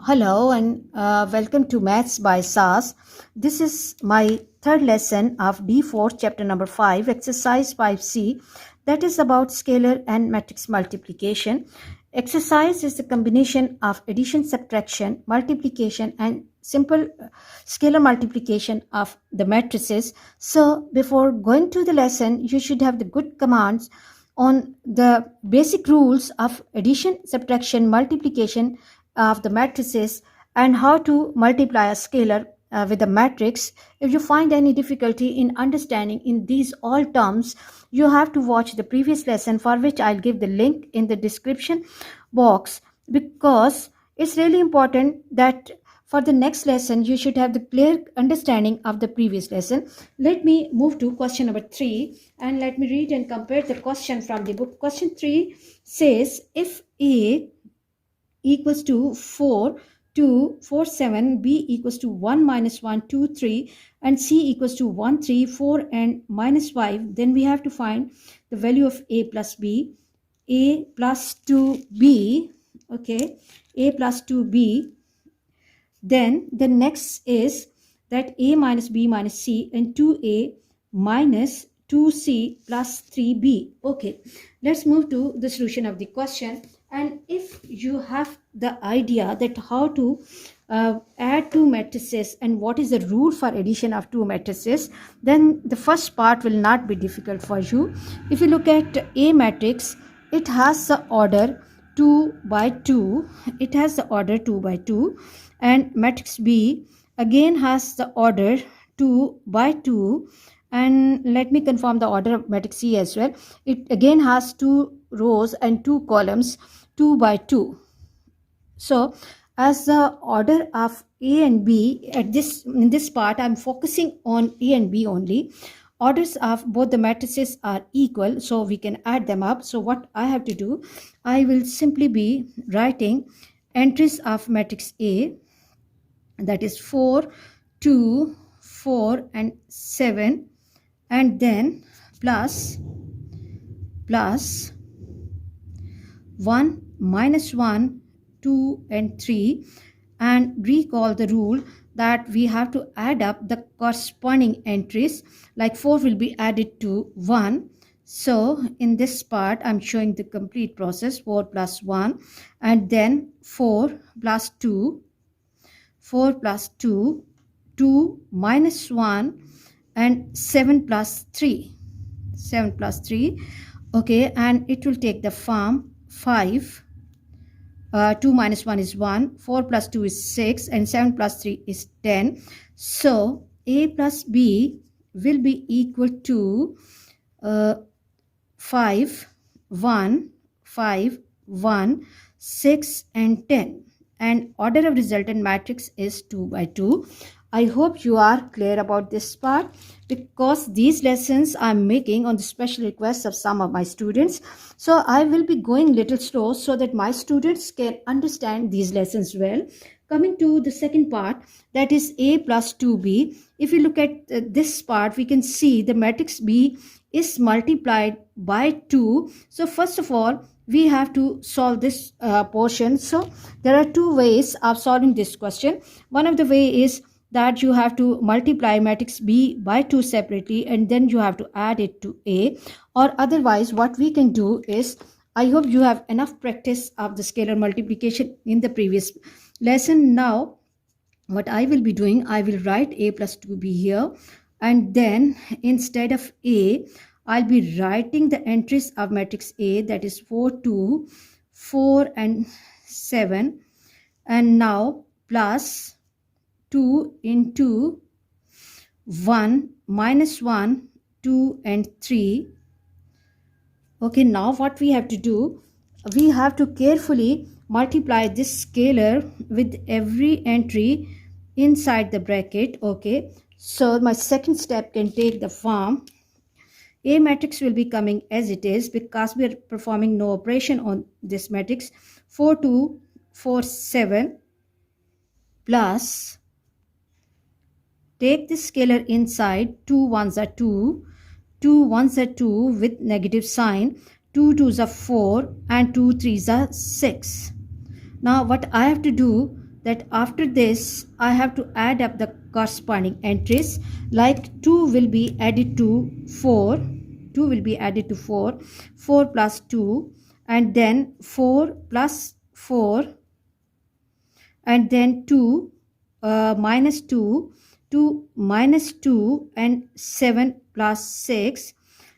Hello and welcome to Maths by SAS. This is my third lesson of D4 chapter number 5 exercise 5C, that is about scalar and matrix multiplication. Exercise is the combination of addition, subtraction, multiplication and simple scalar multiplication of the matrices. So before going to the lesson, you should have the good commands on the basic rules of addition, subtraction, multiplication of the matrices and how to multiply a scalar with a matrix. If you find any difficulty in understanding in these all terms, you have to watch the previous lesson, for which I'll give the link in the description box, because it's really important that for the next lesson you should have the clear understanding of the previous lesson. Let me move to question number 3 and let me read and compare the question from the book. Question 3 says, if A equals to 4, 2, 4, 7, B equals to 1, minus 1, 2, 3, and C equals to 1, 3, 4, and minus 5, then we have to find the value of A plus B. A plus 2B, okay, A plus 2B. Then the next is that A minus B minus C and 2A minus 2C plus 3B. Okay, let's move to the solution of the question. And if you have the idea that how to add two matrices and what is the rule for addition of two matrices, then the first part will not be difficult for you. If you look at A matrix, it has the order 2 by 2. It has the order 2 by 2. And matrix B again has the order 2 by 2. And let me confirm the order of matrix C as well. It again has 2 rows and 2 columns, 2 by 2. So as the order of A and B in this part, I'm focusing on A and B only. Orders of both the matrices are equal, so we can add them up. So what I have to do, I will simply be writing entries of matrix A, that is 4, 2, 4 and 7, and then plus 1, minus 1, 2 and 3, and recall the rule that we have to add up the corresponding entries, like 4 will be added to 1. So in this part I'm showing the complete process, 4 plus 1 and then 4 plus 2, 4 plus 2, 2 minus 1 and 7 plus 3, 7 plus 3. Okay, and it will take the form 5, 2 minus 1 is 1, 4 plus 2 is 6 and 7 plus 3 is 10. So A plus B will be equal to 5, 1, 5, 1, 6 and 10, and order of resultant matrix is 2 by 2. I hope you are clear about this part, because these lessons I'm making on the special request of some of my students. So I will be going little slow so that my students can understand these lessons well. Coming to the second part, that is A plus 2B. If you look at this part, we can see the matrix B is multiplied by 2. So first of all, we have to solve this portion. So there are two ways of solving this question. One of the way is that you have to multiply matrix B by 2 separately and then you have to add it to A. Or otherwise, what we can do is, I hope you have enough practice of the scalar multiplication in the previous lesson. Now what I will be doing, I will write A plus 2B here, and then instead of A, I'll be writing the entries of matrix A, that is 4, 2, 4 and 7, and now plus 2 into 1, minus 1, 2 and 3. Okay, now what we have to do, we have to carefully multiply this scalar with every entry inside the bracket. Okay, so my second step can take the form. A matrix will be coming as it is because we are performing no operation on this matrix. 4, 2, 4, 7 plus, take this scalar inside, 2 ones are 2, 2 ones are 2 with negative sign, 2 twos are 4 and 2 threes are 6. Now what I have to do, that after this I have to add up the corresponding entries, like 2 will be added to 4, 2 will be added to 4, 4 plus 2, and then 4 plus 4, and then 2 minus 2, 2 minus 2, and 7 plus 6.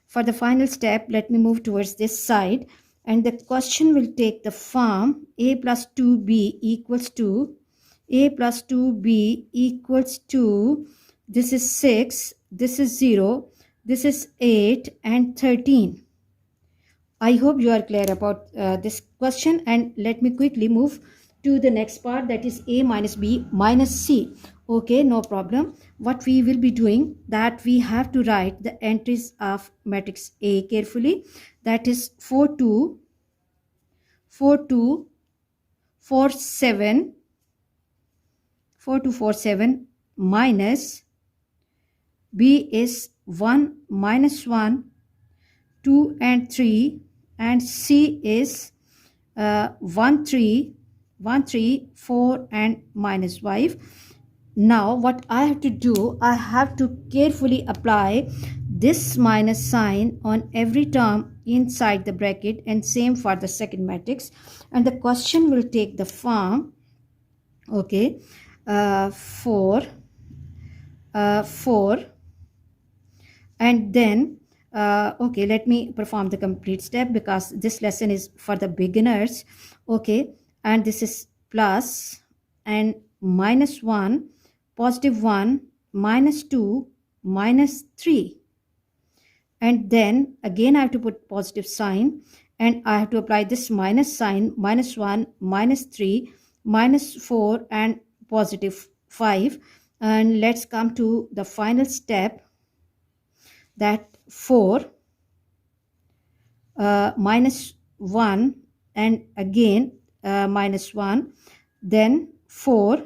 For the final step, let me move towards this side, and the question will take the form a plus 2b equals to a plus 2b equals to, this is 6, this is 0, this is 8 and 13. I hope you are clear about this question, and let me quickly move to the next part, that is a minus b minus c. Okay, no problem. What we will be doing, that we have to write the entries of matrix A carefully, that is 4 2, 4 2, 4 7, 4 2 4 7, minus b is 1 minus 1, 2 and 3, and c is 1 3, 1 3, 4 and minus 5. Now what I have to do, I have to carefully apply this minus sign on every term inside the bracket, and same for the second matrix. And the question will take the form, okay, 4 4, and then okay, let me perform the complete step because this lesson is for the beginners. Okay, and this is plus and minus 1, positive 1, minus 2, minus 3, and then again I have to put positive sign, and I have to apply this minus sign, minus 1, minus 3, minus 4 and positive 5. And let's come to the final step, that 4 minus 1, and again minus 1, then 4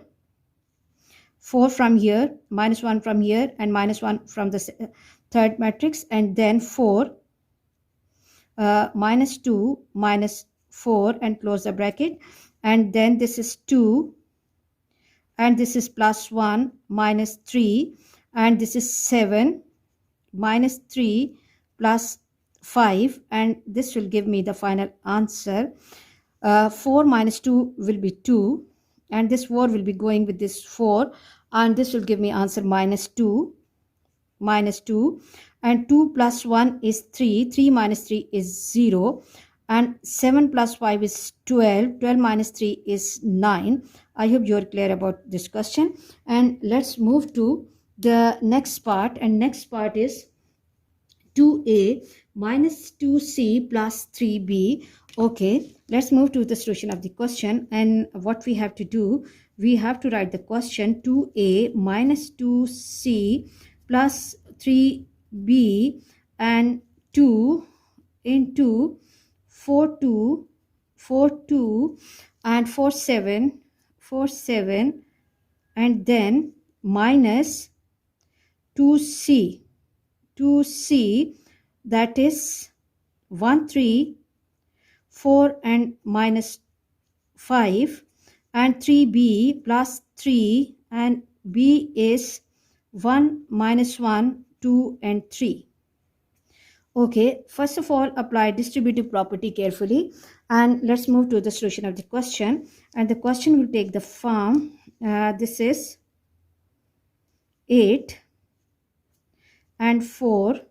from here, minus 1 from here, and minus 1 from the third matrix, and then 4 minus 2, minus 4, and close the bracket, and then this is 2, and this is plus 1, minus 3, and this is 7, minus 3, plus 5, and this will give me the final answer. 4 minus 2 will be 2, and this 4 will be going with this 4, and this will give me answer minus 2, and 2 plus 1 is 3, 3 minus 3 is 0, and 7 plus 5 is 12, 12 minus 3 is 9. I hope you are clear about this question, and let's move to the next part, and next part is 2a minus 2c plus 3b. Okay, let's move to the solution of the question, and what we have to do, we have to write the question 2a minus 2c plus 3b, and 2 into 4 2, 4 2, and 4 7, 4 7, and then minus 2c, 2c, that is 1 3, 4 and minus 5, and 3b plus 3, and b is 1 minus 1, 2 and 3. Okay, first of all, apply distributive property carefully, and let's move to the solution of the question, and the question will take the form, this is 8 and 4,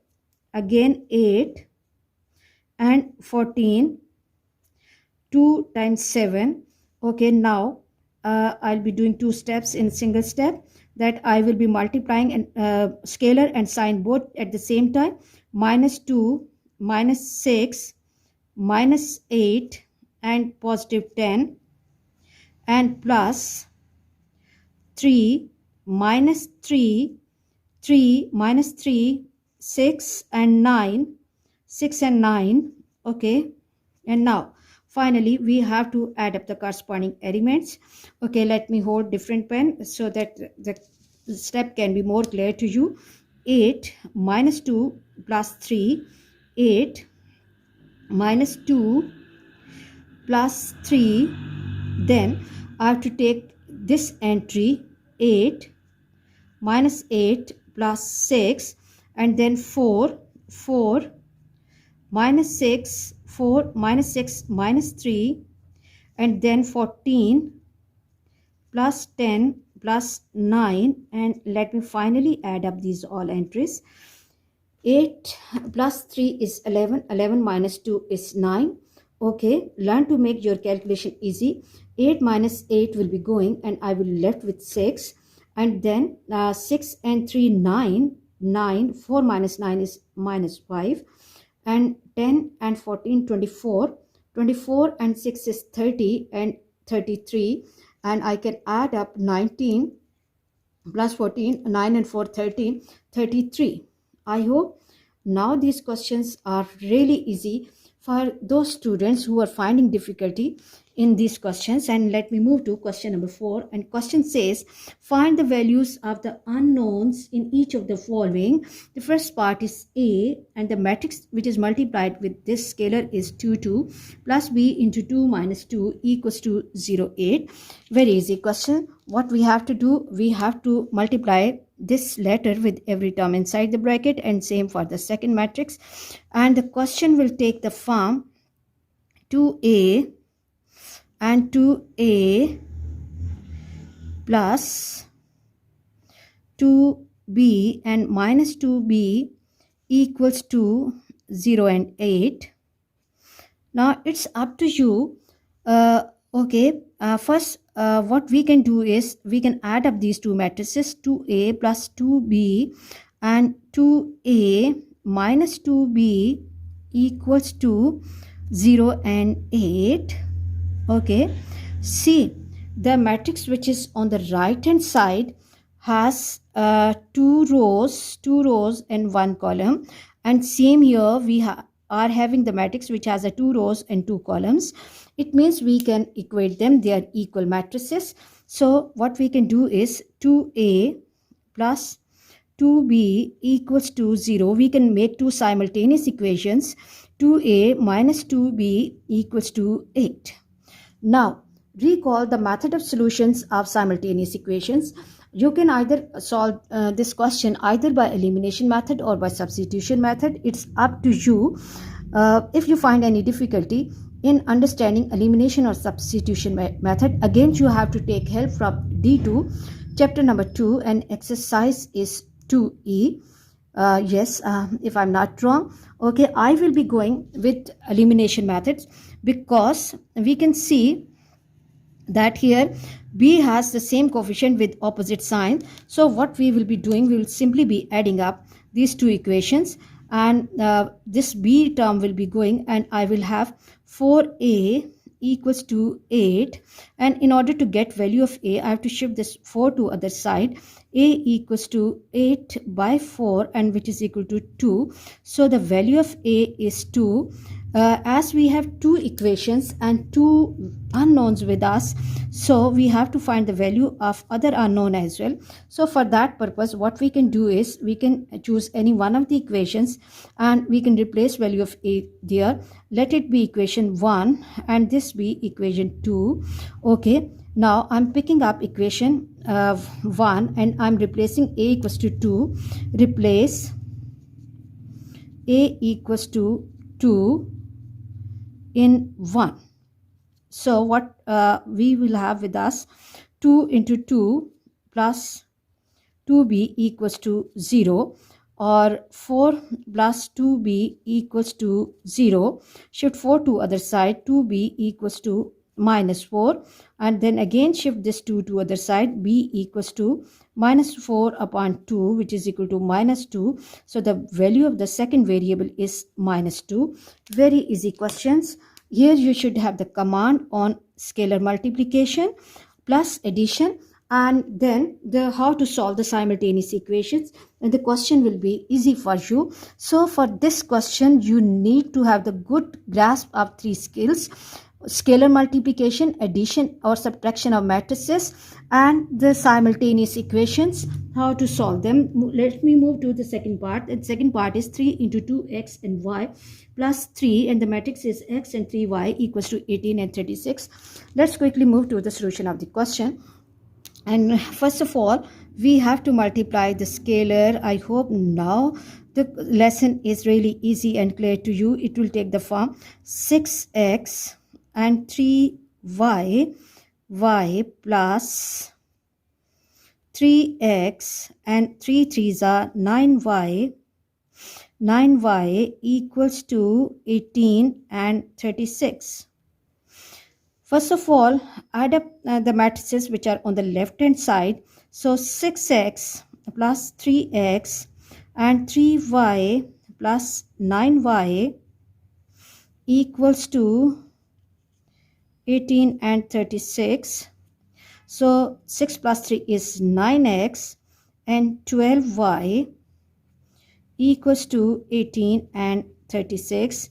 again 8 and 14, 2 times 7. Okay, now I'll be doing two steps in single step, that I will be multiplying and scalar and sign both at the same time, minus 2, minus 6, minus 8 and positive 10, and plus 3, minus 3, 3 minus 3, 6 and 9, 6 and 9. Okay, and now finally we have to add up the corresponding elements. Okay, let me hold different pen so that the step can be more clear to you. 8 minus 2 plus 3, 8 minus 2 plus 3, then I have to take this entry 8 minus 8 plus 6, and then 4 minus 6, 4 minus 6 minus 3, and then 14 plus 10 plus 9, and let me finally add up these all entries. 8 plus 3 is 11, 11 minus 2 is 9. Okay, learn to make your calculation easy. 8 minus 8 will be going, and I will left with 6, and then 6 and 3 9, 9, 4 minus 9 is minus 5, and 10 and 14 24, 24 and 6 is 30 and 33, and I can add up 19 plus 14, 9 and 4 13, 33. I hope now these questions are really easy for those students who are finding difficulty in these questions. And let me move to question number 4. And question says, find the values of the unknowns in each of the following. The first part is A, and the matrix which is multiplied with this scalar is 2 2 plus B into 2 minus 2 equals to 0 8. Very easy question. What we have to do, we have to multiply this letter with every term inside the bracket, and same for the second matrix. And the question will take the form 2A and 2A plus 2B and minus 2B equals to 0 and 8. Now it's up to you. First what we can do is we can add up these two matrices, 2A plus 2B and 2A minus 2B equals to 0 and 8. Okay, see, the matrix which is on the right hand side has two rows and one column, and same here we are having the matrix which has a 2 rows and 2 columns. It means we can equate them, they are equal matrices. So what we can do is 2A plus 2B equals to 0. We can make two simultaneous equations, 2A minus 2B equals to 8. Now recall the method of solutions of simultaneous equations. You can either solve this question either by elimination method or by substitution method. It's up to you. If you find any difficulty in understanding elimination or substitution method, again you have to take help from D2 chapter number 2, and exercise is 2E. If I'm not wrong. Okay, I will be going with elimination methods because we can see that here B has the same coefficient with opposite sign. So what we will be doing, we will simply be adding up these two equations, and this B term will be going, and I will have 4A equals to 8, and in order to get value of A, I have to shift this 4 to other side. A equals to 8 by 4, and which is equal to 2. So the value of A is 2. As we have two equations and two unknowns with us, so we have to find the value of other unknown as well. So for that purpose, what we can do is we can choose any one of the equations and we can replace value of A there. Let it be equation 1 and this be equation 2. Okay, now I'm picking up equation 1 and I'm replacing A equals to 2. Replace A equals to 2 in 1. So what we will have with us, 2 into 2 plus 2b equals to 0, or 4 plus 2b equals to 0. Shift 4 to other side, 2b equals to minus 4, and then again shift this 2 to other side, b equals to minus 4 upon 2, which is equal to minus 2. So the value of the second variable is minus 2. Very easy questions. Here you should have the command on scalar multiplication plus addition, and then the how to solve the simultaneous equations, and the question will be easy for you. So for this question you need to have the good grasp of three skills: scalar multiplication, addition or subtraction of matrices, and the simultaneous equations, how to solve them. Let me move to the second part. The second part is 3 into 2x and y plus 3, and the matrix is x and 3y equals to 18 and 36. Let's quickly move to the solution of the question. And first of all, we have to multiply the scalar. I hope now the lesson is really easy and clear to you. It will take the form 6x and 3y plus 3x and 3 threes are 9y equals to 18 and 36. First of all, add up the matrices which are on the left hand side. So 6x plus 3x and 3y plus 9y equals to 18 and 36. So 6 plus 3 is 9x and 12y equals to 18 and 36.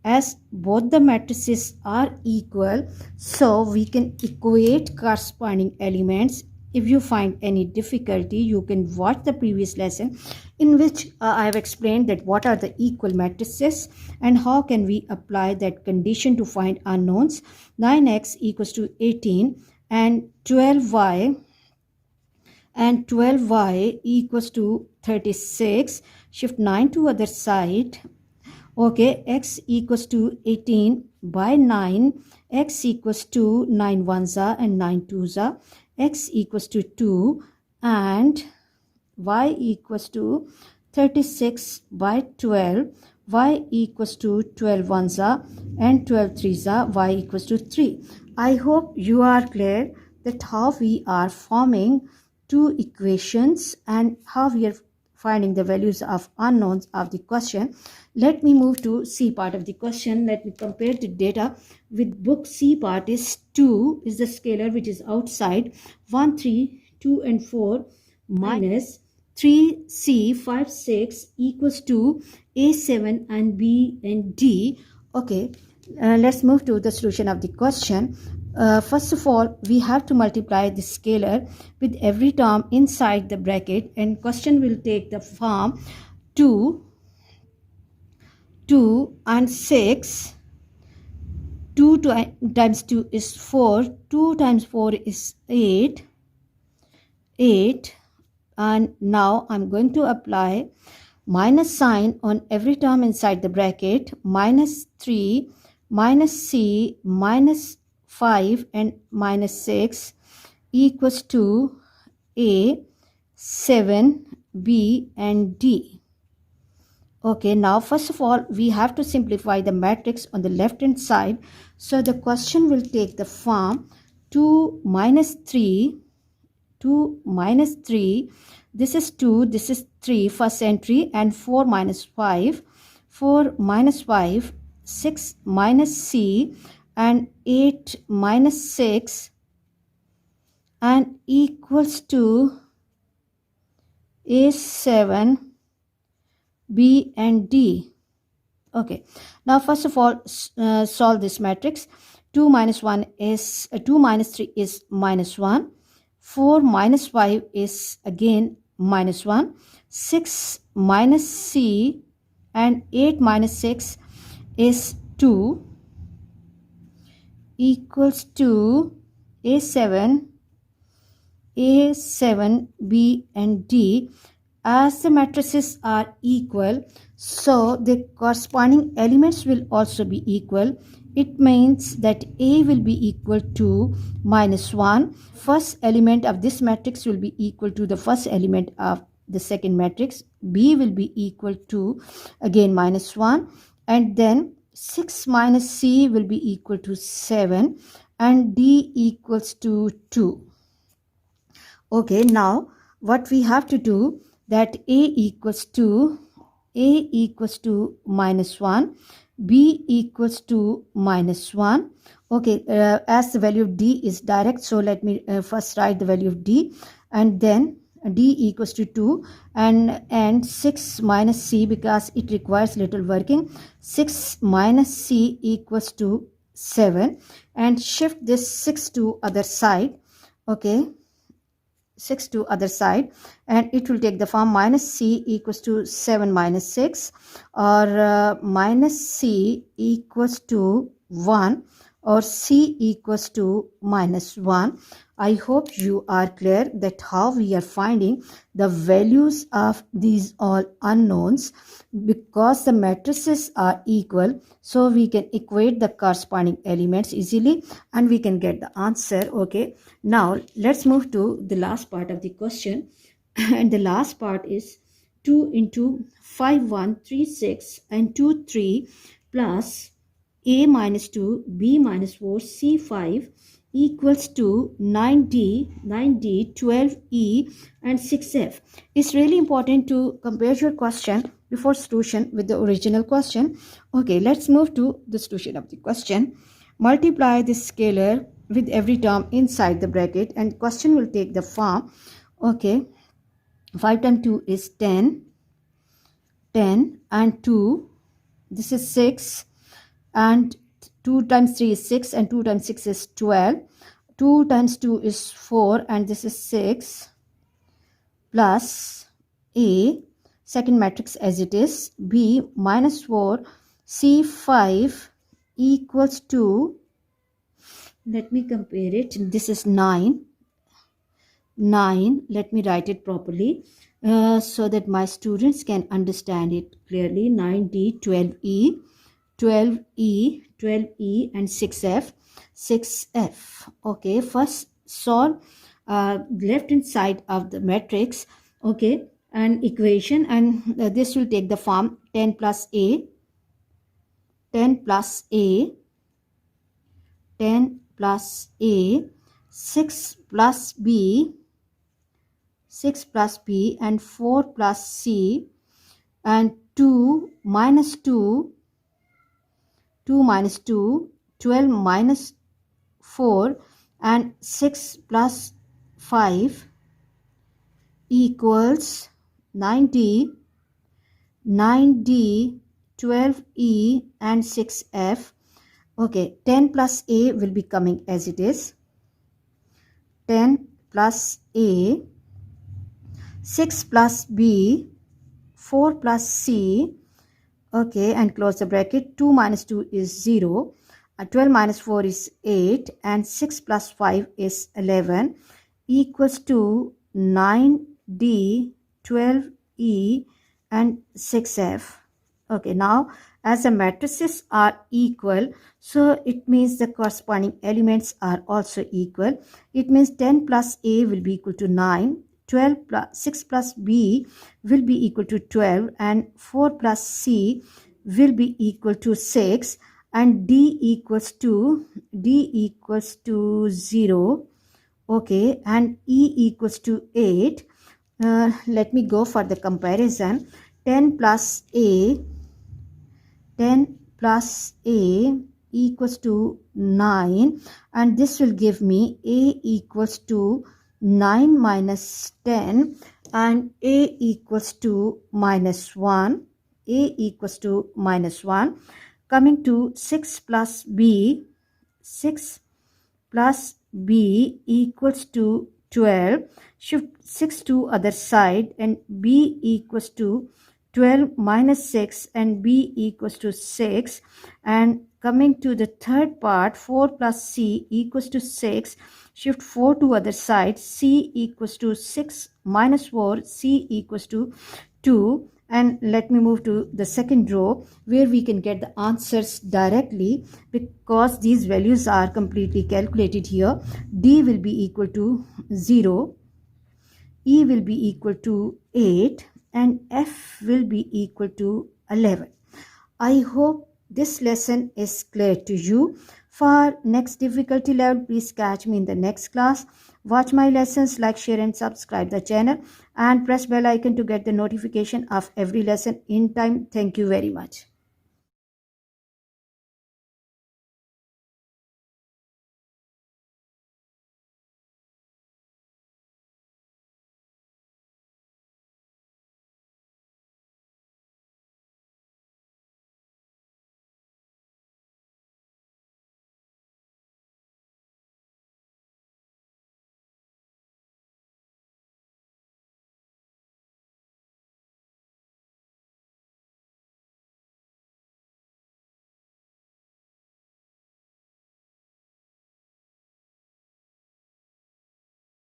As both the matrices are equal, so we can equate corresponding elements. If you find any difficulty, you can watch the previous lesson in which I have explained that what are the equal matrices and how can we apply that condition to find unknowns. 9x equals to 18 and 12y equals to 36. Shift 9 to other side. Okay, x equals to 18 by 9. X equals to 9 ones are and 9 twos are. X equals to 2 and y equals to 36 by 12. Y equals to 12 ones are and 12 threes are. Y equals to 3. I hope you are clear that how we are forming two equations and how we are finding the values of unknowns of the question. Let me move to C part of the question. Let me compare the data with book. C part is 2 is the scalar which is outside, 1, 3, 2 and 4 minus 3C, 5, 6 equals to A7 and B and D. Okay, let's move to the solution of the question. First of all, we have to multiply the scalar with every term inside the bracket, and question will take the form 2 and 6. 2 times 2 is 4. 2 times 4 is 8. And now I'm going to apply minus sign on every term inside the bracket. Minus 3, minus C, minus 5 and minus 6 equals to A, 7, B and D. Okay, now first of all, we have to simplify the matrix on the left hand side. So the question will take the form 2 minus 3. This is 2, this is 3, first entry, and 4 minus 5. 4 minus 5, 6 minus C, and 8 minus 6, and equals to A7, B and D. Okay, now first of all, solve this matrix. 2 minus 1 is 2 minus 3 is minus 1. 4 minus 5 is again minus 1. 6 minus C and 8 minus 6 is 2 equals to A7, B and D. As the matrices are equal, so the corresponding elements will also be equal. It means that A will be equal to minus 1. First element of this matrix will be equal to the first element of the second matrix. B will be equal to again minus 1. And then 6 minus C will be equal to 7. And D equals to 2. Okay, now what we have to do, that A equals to minus 1, B equals to minus 1. Okay, as the value of D is direct, so let me first write the value of D, and then D equals to 2, and 6 minus C, because it requires little working. 6 minus C equals to 7, and shift this 6 to other side. Okay, 6 to other side, and it will take the form minus C equals to 7 minus 6, or minus C equals to 1. or C equals to -1. I hope you are clear that how we are finding the values of these all unknowns. Because the matrices are equal, so we can equate the corresponding elements easily and we can get the answer. Okay, now let's move to the last part of the question. And the last part is 2 into 5 1 3 6 and 2 3 plus a minus 2 b minus 4 c 5 equals to 9d 12e and 6f. It's really important to compare your question before solution with the original question. Okay, let's move to the solution of the question. Multiply this scalar with every term inside the bracket and question will take the form. Okay, 5 times 2 is 10 and 2, this is 6, and 2 times 3 is 6 and 2 times 6 is 12. 2 times 2 is 4 and this is 6 plus a, second matrix as it is, b minus 4 c 5 equals to, let me compare it, this is 9. Let me write it properly so that my students can understand it clearly. 9d 12e 12e and 6f. Okay, first solve left hand side of the matrix, okay, and equation, and this will take the form 10 plus a 10 plus a 10 plus a 6 plus b 6 plus b and 4 plus c and 2 minus 2 minus 2 12 minus 4 and 6 plus 5 equals 9d 12e and 6f. Okay, 10 plus a will be coming as it is, 10 plus a 6 plus b 4 plus c. Okay, and close the bracket. 2 minus 2 is 0, 12 minus 4 is 8 and 6 plus 5 is 11 equals to 9d 12e and 6f. Okay, now as the matrices are equal, so it means the corresponding elements are also equal. It means 10 plus a will be equal to 9, 12 plus 6 plus b will be equal to 12 and 4 plus c will be equal to 6 and d equals to 0. Okay, and e equals to 8. Let me go for the comparison. 10 plus a equals to 9 and this will give me a equals to 9 minus 10 and a equals to -1. A equals to -1. Coming to 6 plus b, 6 plus b equals to 12. Shift 6 to other side and b equals to 12 minus 6 and b equals to 6. And coming to the third part, 4 plus c equals to 6. Shift 4 to other side, c equals to 6 minus 4, c equals to 2. And let me move to the second row where we can get the answers directly because these values are completely calculated here. D will be equal to 0, E will be equal to 8 and F will be equal to 11. I hope this lesson is clear to you. For next difficulty level, please catch me in the next class. Watch my lessons, like, share and subscribe the channel and press bell icon to get the notification of every lesson in time. Thank you very much.